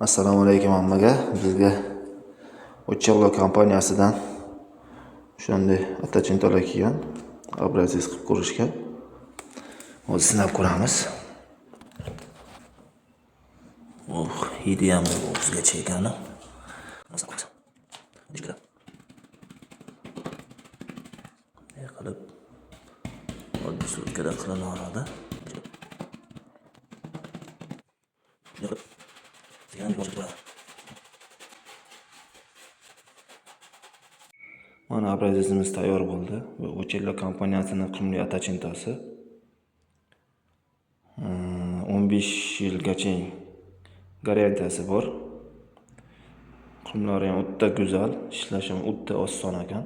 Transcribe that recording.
Assalomu alaykum hammaga. Bizga Uccello kompaniyasidan shunday attachintolar kelgan. Obrazis qilib ko'rishgan. Hozir sinab ko'ramiz. Hidi ham o'zgacha ekan. Qilib oddiy sutkada qilinadi. Mana obrazimiz tayyor bo'ldi. Bu Uccello kompaniyasining qimli attachintosi. 15 yilgacha garantiyasi bor. Qimlari ham o'ta go'zal, ishlashi ham o'ta oson ekan.